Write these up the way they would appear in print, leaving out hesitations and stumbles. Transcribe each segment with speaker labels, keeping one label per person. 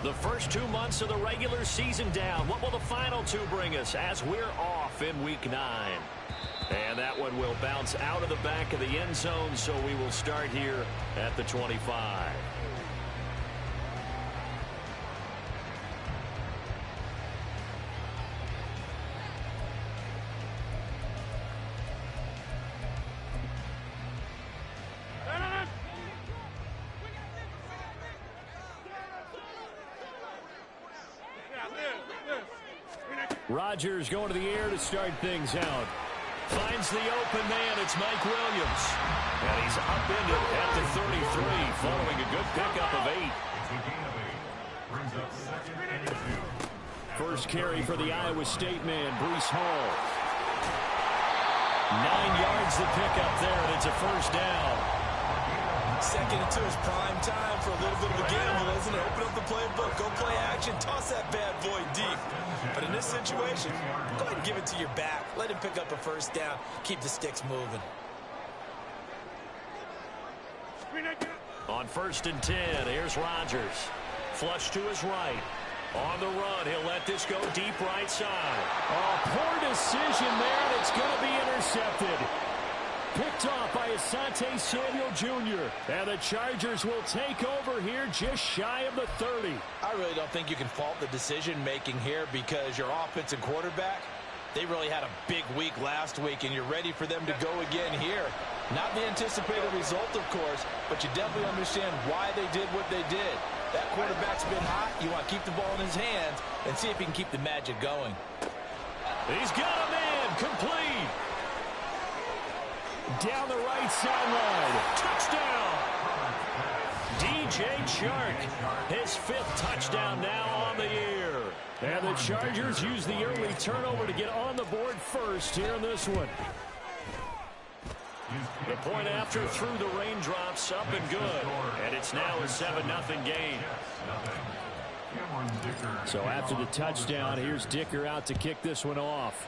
Speaker 1: The first 2 months of the regular season down. What will the final two bring us as we're off in Week 9? And that one will bounce out of the back of the end zone, so we will start here at the 25. Rodgers going to the air to start things out. Finds the open man. It's Mike Williams. And he's upended at the 33 following a good pickup of 8. First carry for the Iowa State man, Breece Hall. 9 yards to pick up there, and it's a first down.
Speaker 2: Second and 2 is prime time for a little bit of a gamble, isn't it? Open up the playbook, go play action, toss that bad boy deep. But in this situation, go ahead and give it to your back. Let him pick up a first down. Keep the sticks moving.
Speaker 1: On 1st and 10, here's Rodgers. Flush to his right. On the run, he'll let this go deep right side. Oh, poor decision there, and it's going to be intercepted. Picked off by Asante Samuel Jr. And the Chargers will take over here just shy of the 30.
Speaker 2: I really don't think you can fault the decision-making here because your offense and quarterback, they really had a big week last week, and you're ready for them to go again here. Not the anticipated result, of course, but you definitely understand why they did what they did. That quarterback's been hot. You want to keep the ball in his hands and see if he can keep the magic going.
Speaker 1: He's got a man complete. Down the right sideline. Touchdown. DJ Chark, his 5th touchdown now on the year. And the Chargers use the early turnover to get on the board first here in this one. The point after through the raindrops, up and good. And it's now a 7-0 game. So after the touchdown, here's Dicker out to kick this one off.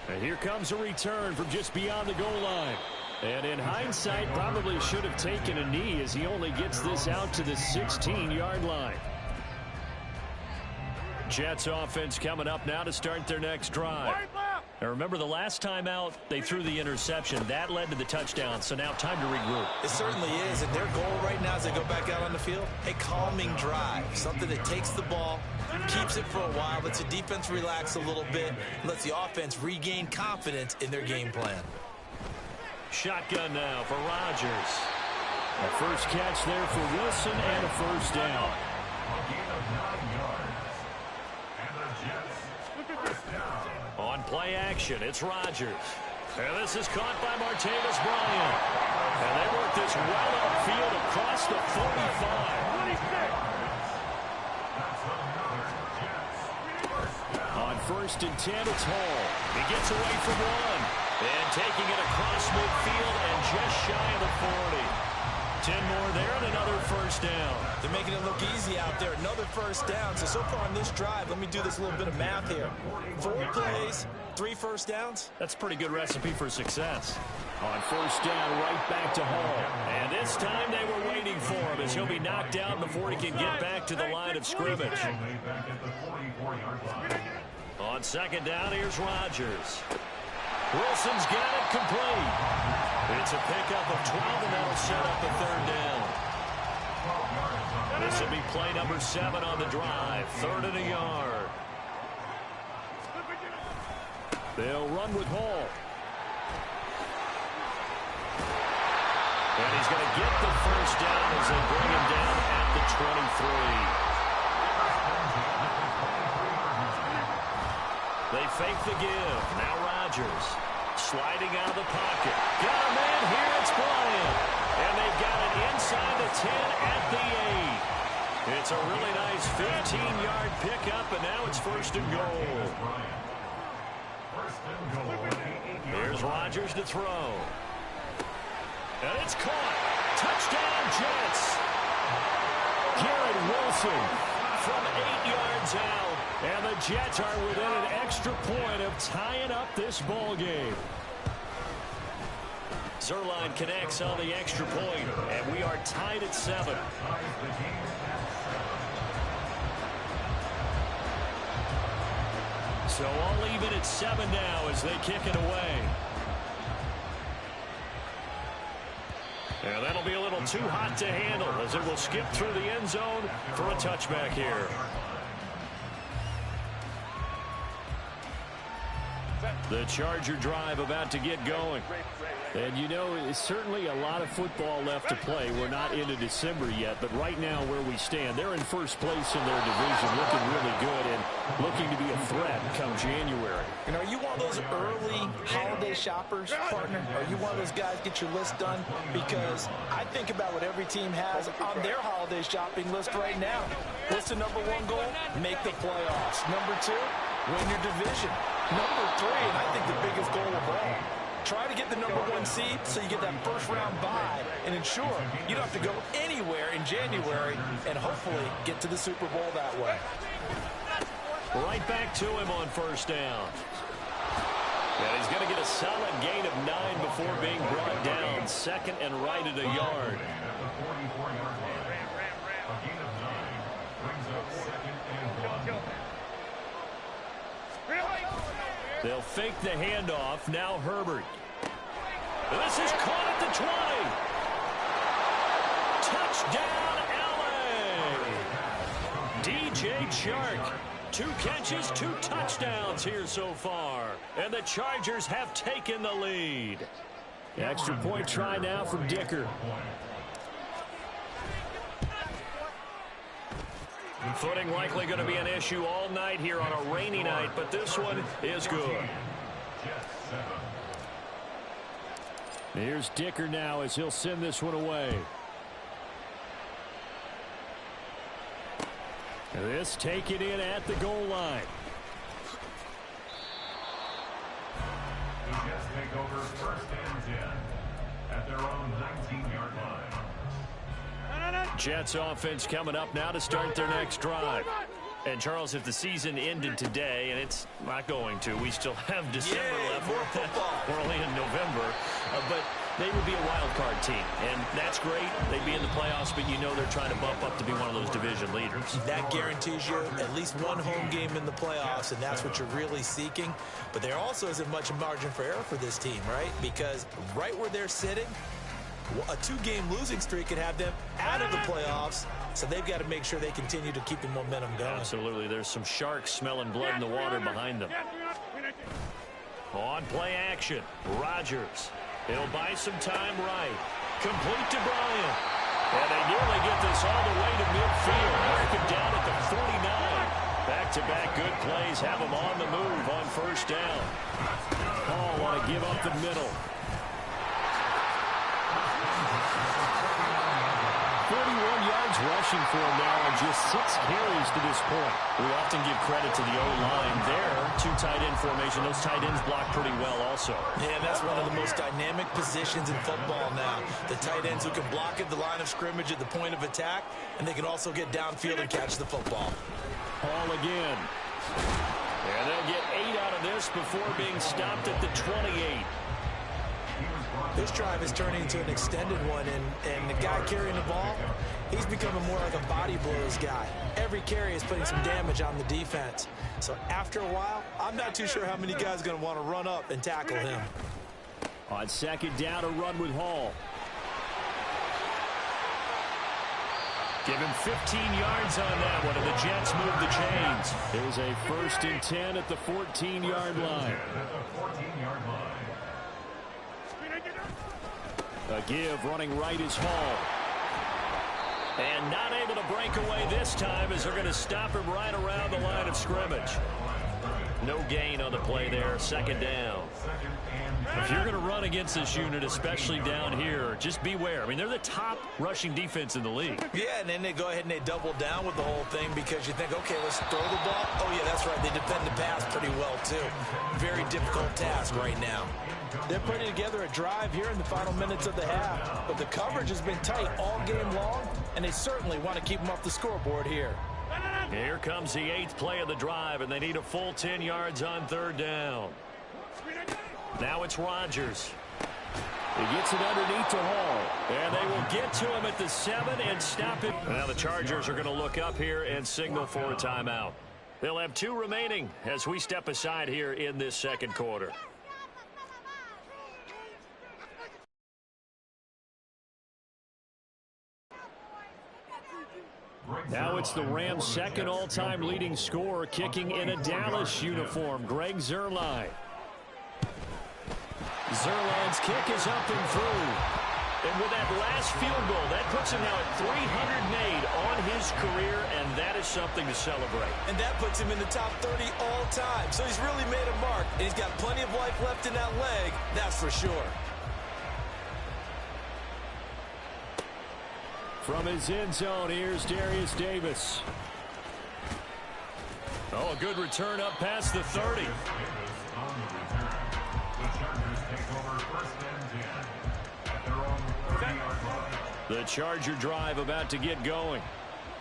Speaker 1: And here comes a return from just beyond the goal line. And in hindsight, probably should have taken a knee as he only gets this out to the 16-yard line. Jets offense coming up now to start their next drive. Now remember, the last time out, they threw the interception. That led to the touchdown, so now time to regroup.
Speaker 2: It certainly is, and their goal right now as they go back out on the field, a calming drive, something that takes the ball, keeps it for a while, lets the defense relax a little bit, lets the offense regain confidence in their game plan.
Speaker 1: Shotgun now for Rodgers. A first catch there for Wilson and a first down. On play action, it's Rodgers. And this is caught by Martavis Bryant. And they work this well upfield across the 45. On 1st and 10, it's Hall. He gets away from one. And taking it across midfield and just shy of the 40. 10 more there and another first down.
Speaker 2: They're making it look easy out there. Another first down. So far on this drive, let me do this little bit of math here. 4 plays, 3 first downs.
Speaker 1: That's a pretty good recipe for success. On 1st down, right back to Hall. And this time they were waiting for him as he'll be knocked out before he can get back to the line of scrimmage. On 2nd down, here's Rodgers. Wilson's got it complete. It's a pickup of 12, and that'll set up the 3rd down. This will be play number 7 on the drive. 3rd and a yard. They'll run with Hall. And he's going to get the first down as they bring him down at the 23. They fake the give. Now Rodgers sliding out of the pocket. Got a man here. It's Bryant. And they've got it inside the 10 at the 8. It's a really nice 15-yard pickup, and now it's 1st and goal. Here's Rodgers to throw. And it's caught. Touchdown, Jets. Garrett Wilson from 8 yards out. And the Jets are within an extra point of tying up this ball game. Zuerlein connects on the extra point, and we are tied at 7. So all even at 7 now as they kick it away. And that'll be a little too hot to handle as it will skip through the end zone for a touchback here. The Charger drive about to get going. And you know, it's certainly a lot of football left to play. We're not into December yet, but right now where we stand, they're in first place in their division, looking really good and looking to be a threat come January.
Speaker 2: And are you one of those early holiday shoppers, partner? Are you one of those guys get your list done? Because I think about what every team has on their holiday shopping list right now. What's the number 1 goal? Make the playoffs. Number 2, win your division. Number 3, and I think the biggest goal of all, try to get the number 1 seed so you get that first round bye and ensure you don't have to go anywhere in January and hopefully get to the Super Bowl that way.
Speaker 1: Right back to him on first down. And he's going to get a solid gain of 9 before being brought down. Second and right at a yard. They'll fake the handoff. Now Herbert. This is caught at the 20. Touchdown, LA. DJ Chark. 2 catches, 2 touchdowns here so far. And the Chargers have taken the lead. Extra point try now from Dicker. Footing likely going to be an issue all night here on a rainy night, but this one is good. Here's Dicker now as he'll send this one away. This taken in at the goal line.
Speaker 3: The Jets take over first and 10 at their own 19-yard line.
Speaker 1: Jets offense coming up now to start their next drive. And, Charles, if the season ended today, and it's not going to, we still have December left. We're only in November. But they would be a wild card team. And that's great. They'd be in the playoffs, but you know they're trying to bump up to be one of those division leaders.
Speaker 2: That guarantees you at least 1 home game in the playoffs, and that's what you're really seeking. But there also isn't much margin for error for this team, right? Because right where they're sitting, a 2-game losing streak could have them out of the playoffs, so they've got to make sure they continue to keep the momentum going.
Speaker 1: Absolutely. There's some sharks smelling blood in the water behind them. On play action, Rodgers. He'll buy some time right. Complete to Bryant. And they nearly get this all the way to midfield. Mark him down at the 49. Back-to-back good plays have him on the move on first down. Hall want to give up the middle. 41 yards rushing for him now on just 6 carries to this point. We often give credit to the O-line there. 2 tight end formation. Those tight ends block pretty well also.
Speaker 2: Yeah, that's one of the most dynamic positions in football now. The tight ends who can block at the line of scrimmage at the point of attack, and they can also get downfield and catch the football.
Speaker 1: Hall again. And they'll get 8 out of this before being stopped at the 28.
Speaker 2: This drive is turning into an extended one, and the guy carrying the ball, he's becoming more like a body blows guy. Every carry is putting some damage on the defense. So after a while, I'm not too sure how many guys are going to want to run up and tackle him.
Speaker 1: On second down, a run with Hall. Give him 15 yards on that one, and the Jets move the chains. It was a 1st and 10 at the 14-yard line. A give running right is Hall. And not able to break away this time as they're going to stop him right around the line of scrimmage. No gain on the play there, second down. If you're going to run against this unit, especially down here, just beware. I mean, they're the top rushing defense in the league.
Speaker 2: Yeah, and then they go ahead and they double down with the whole thing because you think, okay, let's throw the ball. Oh, yeah, that's right. They defend the pass pretty well, too. Very difficult task right now. They're putting together a drive here in the final minutes of the half, but the coverage has been tight all game long, and they certainly want to keep them off the scoreboard here.
Speaker 1: Here comes the 8th play of the drive, and they need a full 10 yards on third down. Now it's Rodgers. He gets it underneath to Hall. And they will get to him at the 7 and stop it. Now the Chargers are going to look up here and signal for a timeout. They'll have 2 remaining as we step aside here in this second quarter. Now it's the Rams' second all-time leading scorer kicking in a Dallas uniform, Greg Zuerlein. Zuerlein's kick is up and through. And with that last field goal, that puts him now at 300 made on his career, and that is something to celebrate.
Speaker 2: And that puts him in the top 30 all time. So he's really made a mark, and he's got plenty of life left in that leg, that's for sure.
Speaker 1: From his end zone, here's Darius Davis. Oh, a good return up past the 30. The Charger drive about to get going.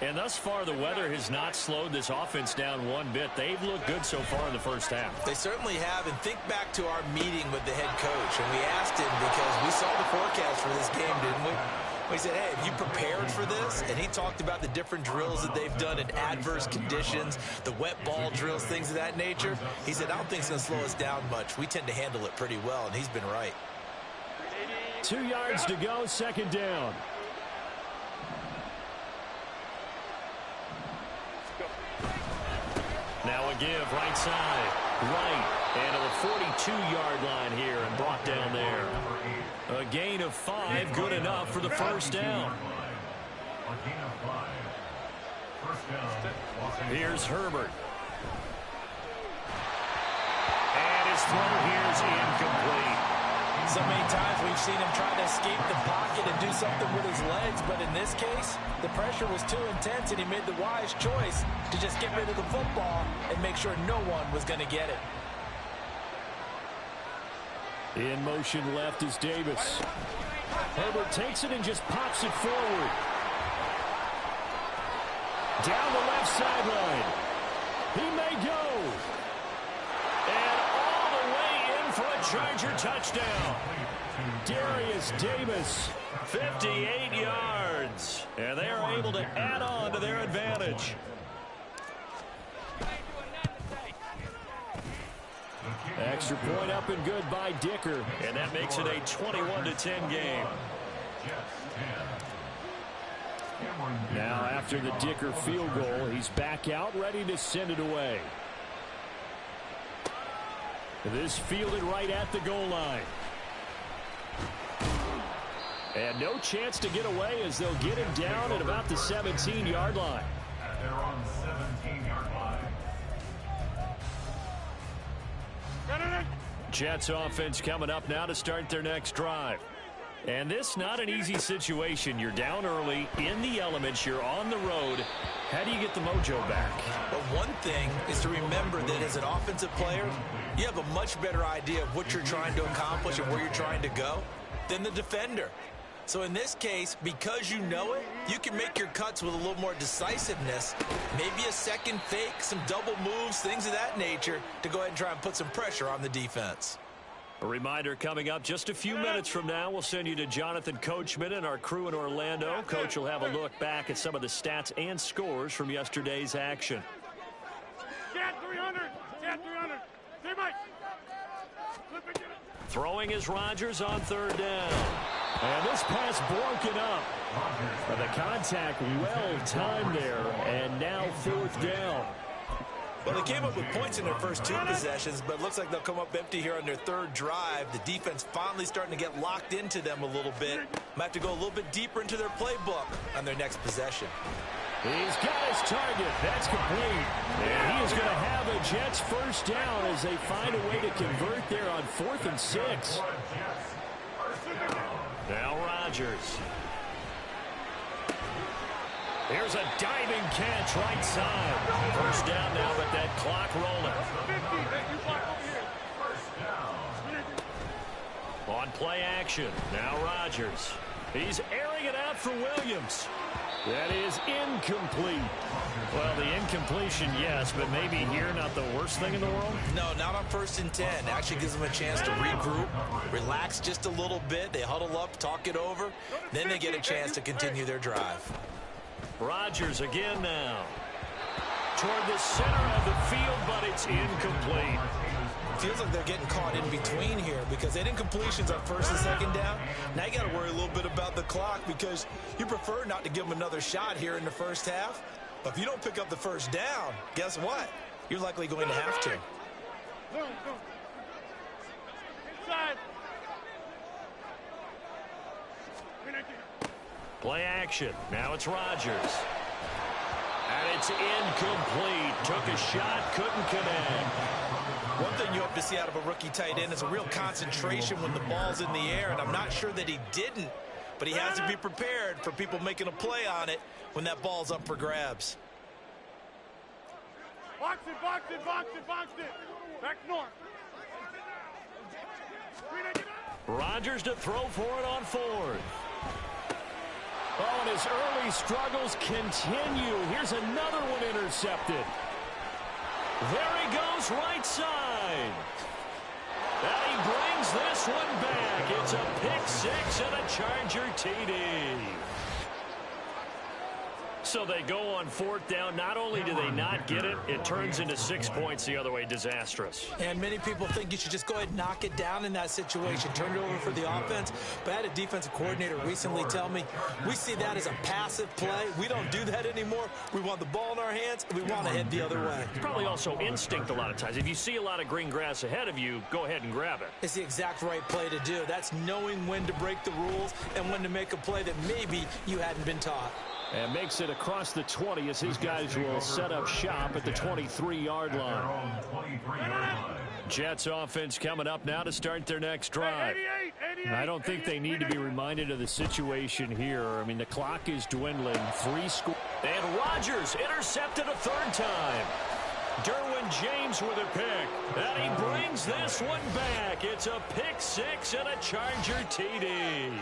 Speaker 1: And thus far, the weather has not slowed this offense down one bit. They've looked good so far in the first half.
Speaker 2: They certainly have. And think back to our meeting with the head coach. And we asked him because we saw the forecast for this game, didn't we? We said, hey, have you prepared for this? And he talked about the different drills that they've done in adverse conditions, the wet ball drills, things of that nature. He said, I don't think it's going to slow us down much. We tend to handle it pretty well, and he's been right.
Speaker 1: 2 yards to go, second down. Now a give, right side, right, and to the 42-yard line here and brought down there. A gain of 5, good enough for the first down. Here's Herbert. And his throw here is incomplete.
Speaker 2: So many times we've seen him try to escape the pocket and do something with his legs, but in this case, the pressure was too intense, and he made the wise choice to just get rid of the football and make sure no one was going to get it.
Speaker 1: In motion left is Davis. Herbert takes it and just pops it forward. Down the left sideline. He may go. And all the way in for a Charger touchdown. Darius Davis, 58 yards. And they are able to add on to their advantage. Extra point up and good by Dicker. And that makes it a 21-10 game. Now after the Dicker field goal, he's back out ready to send it away. This fielded right at the goal line. And no chance to get away as they'll get him down at about the 17-yard line.
Speaker 3: At their own 17-yard line.
Speaker 1: Jets offense coming up now to start their next drive. And this not an easy situation. You're down early, in the elements, you're on the road. How do you get the mojo back?
Speaker 2: But one thing is to remember that as an offensive player, you have a much better idea of what you're trying to accomplish and where you're trying to go than the defender. So in this case, because you know it, you can make your cuts with a little more decisiveness, maybe a second fake, some double moves, things of that nature, to go ahead and try and put some pressure on the defense.
Speaker 1: A reminder coming up just a few minutes from now, we'll send you to Jonathan Coachman and our crew in Orlando. Coach will have a look back at some of the stats and scores from yesterday's action.
Speaker 4: Cat 300! Cat 300! Stay by!
Speaker 1: Throwing is Rodgers on third down. And this pass broken up. But the contact well timed there, and now fourth down.
Speaker 2: Well, they came up with points in their first 2 possessions, but it looks like they'll come up empty here on their third drive. The defense finally starting to get locked into them a little bit. Might have to go a little bit deeper into their playbook on their next possession.
Speaker 1: He's got his target. That's complete. And he is going to have a Jets first down as they find a way to convert there on 4th and 6. Now Rodgers. Here's a diving catch right side. First down now, but that clock rolling. On play action, now Rodgers. He's airing it out for Williams. That is incomplete. Well, the incompletion, yes, but maybe here not the worst thing in the world?
Speaker 2: No, not on 1st and 10. Actually gives them a chance to regroup, relax just a little bit. They huddle up, talk it over. Then they get a chance to continue their drive.
Speaker 1: Rodgers again now. Toward the center of the field, but it's incomplete.
Speaker 2: Feels like they're getting caught in between here because they didn't completions on 1st and 2nd down. Now you got to worry a little bit about the clock because you prefer not to give them another shot here in the 1st half. But if you don't pick up the 1st down, guess what? You're likely going to have to.
Speaker 4: Inside.
Speaker 1: Play action. Now it's Rodgers. And it's incomplete. Took a shot, couldn't connect.
Speaker 2: One thing you hope to see out of a rookie tight end is a real concentration when the ball's in the air, and I'm not sure that he didn't, but he has to be prepared for people making a play on it when that ball's up for grabs.
Speaker 4: Box it, box it, box it, box it. Back north.
Speaker 1: Rodgers to throw for it on 4th. Oh, and his early struggles continue. Here's another one intercepted. There he goes, right side. And he brings this one back. It's a pick 6 and a Charger TD. So they go on 4th down. Not only do they not get it, it turns into 6 points the other way. Disastrous.
Speaker 2: And many people think you should just go ahead and knock it down in that situation. Turn it over for the offense. But I had a defensive coordinator recently tell me, we see that as a passive play. We don't do that anymore. We want the ball in our hands, and we want to head the other way.
Speaker 1: It's probably also instinct a lot of times. If you see a lot of green grass ahead of you, go ahead and grab it.
Speaker 2: It's the exact right play to do. That's knowing when to break the rules and when to make a play that maybe you hadn't been taught.
Speaker 1: And makes it across the 20 as his guys will set up shop at the 23-yard line. Jets offense coming up now to start their next drive. I don't think they need to be reminded of the situation here. I mean, the clock is dwindling. 3 scores. And Rodgers intercepted a 3rd time. Derwin James with a pick. And he brings this one back. It's a pick 6 and a Charger TD.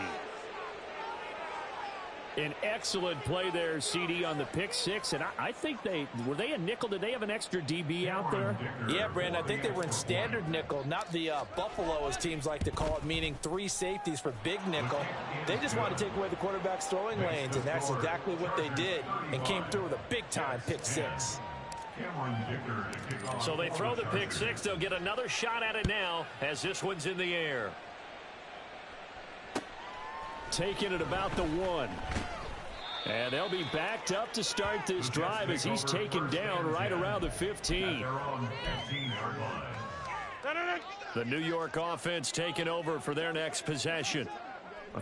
Speaker 1: An excellent play there, CD, on the pick 6. And I think were they a nickel? Did they have an extra DB out there?
Speaker 2: Yeah, Brandon, I think they were in standard nickel, not the Buffalo, as teams like to call it, meaning 3 safeties for big nickel. They just wanted to take away the quarterback's throwing lanes, and that's exactly what they did and came through with a big-time pick 6.
Speaker 1: So they throw the pick 6. They'll get another shot at it now as this one's in the air. Taking it about the 1. And they'll be backed up to start this drive as he's taken down right around the 15. The New York offense taking over for their next possession.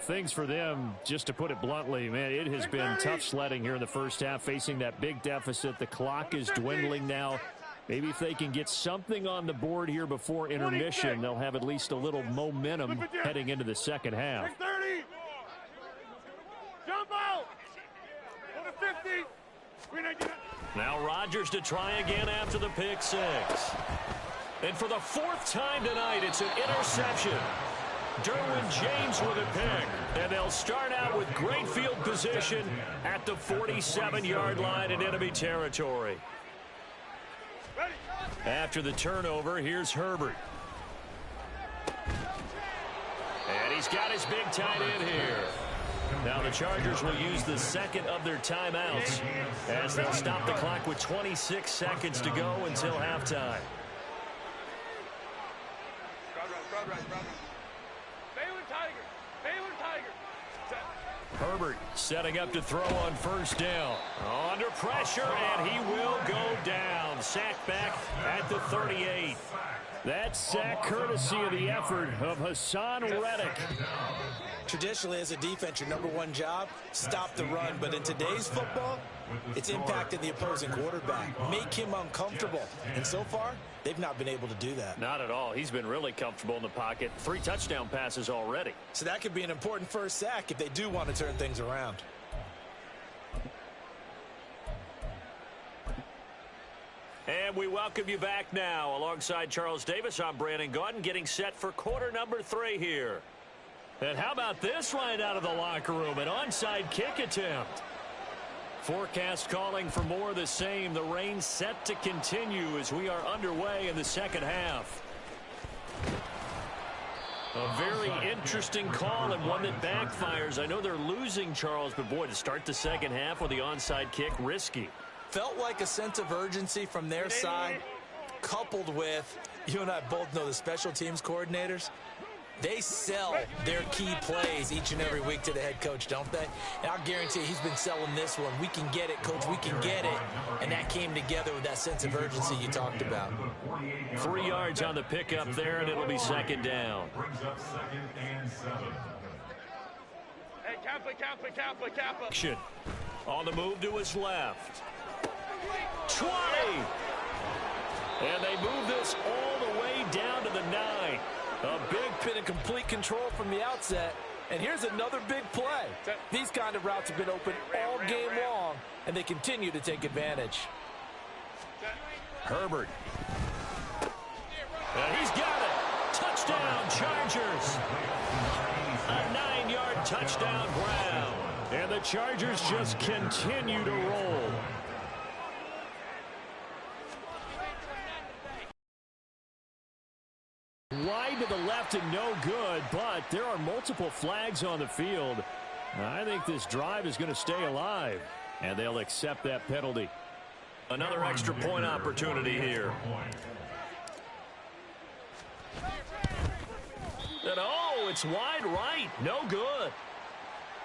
Speaker 1: Things for them, just to put it bluntly, man, it has been tough sledding here in the 1st half, facing that big deficit. The clock is dwindling now. Maybe if they can get something on the board here before intermission, they'll have at least a little momentum heading into the 2nd half.
Speaker 4: Jump out! On the 50.
Speaker 1: Now Rodgers to try again after the pick 6. And for the 4th time tonight, it's an interception. Derwin James with a pick. And they'll start out with great field position at the 47-yard line in enemy territory. After the turnover, here's Herbert. And he's got his big tight end here. Now the Chargers will use the 2nd of their timeouts as they'll stop the clock with 26 seconds to go until halftime. Herbert setting up to throw on 1st down. Under pressure, and he will go down. Sacked back at the 38. That sack courtesy of the effort of Hassan Reddick.
Speaker 2: Traditionally, as a defense, your #1 job, stop the run. But in today's football, it's impacting the opposing quarterback. Make him uncomfortable. And so far, they've not been able to do that.
Speaker 1: Not at all. He's been really comfortable in the pocket. 3 touchdown passes already.
Speaker 2: So that could be an important 1st sack if they do want to turn things around.
Speaker 1: And we welcome you back now. Alongside Charles Davis, I'm Brandon Gaudin, getting set for quarter number 3 here. And how about this right out of the locker room? An onside kick attempt. Forecast calling for more of the same. The rain set to continue as we are underway in the second half. A very interesting call and one that backfires. I know they're losing, Charles, but boy, to start the second half with the onside kick, risky.
Speaker 2: Felt like a sense of urgency from their side, coupled with, you and I both know the special teams coordinators, they sell their key plays each and every week to the head coach, don't they? And I'll guarantee he's been selling this one. We can get it, coach, we can get it. And that came together with that sense of urgency you talked about.
Speaker 1: 3 yards on the pickup there, and it'll be second down.
Speaker 3: Brings up 2nd and 7.
Speaker 4: Hey, Kappa.
Speaker 1: On the move to his left. 20! And they move this all the way down to the 9.
Speaker 2: A big pin and complete control from the outset. And here's another big play. These kind of routes have been open all game long, and they continue to take advantage.
Speaker 1: Herbert. And he's got it. Touchdown, Chargers. A 9-yard touchdown ground. And the Chargers just continue to roll. Wide to the left and no good, but there are multiple flags on the field. I think this drive is going to stay alive, and they'll accept that penalty. Another extra point opportunity here. And oh, it's wide right. No good.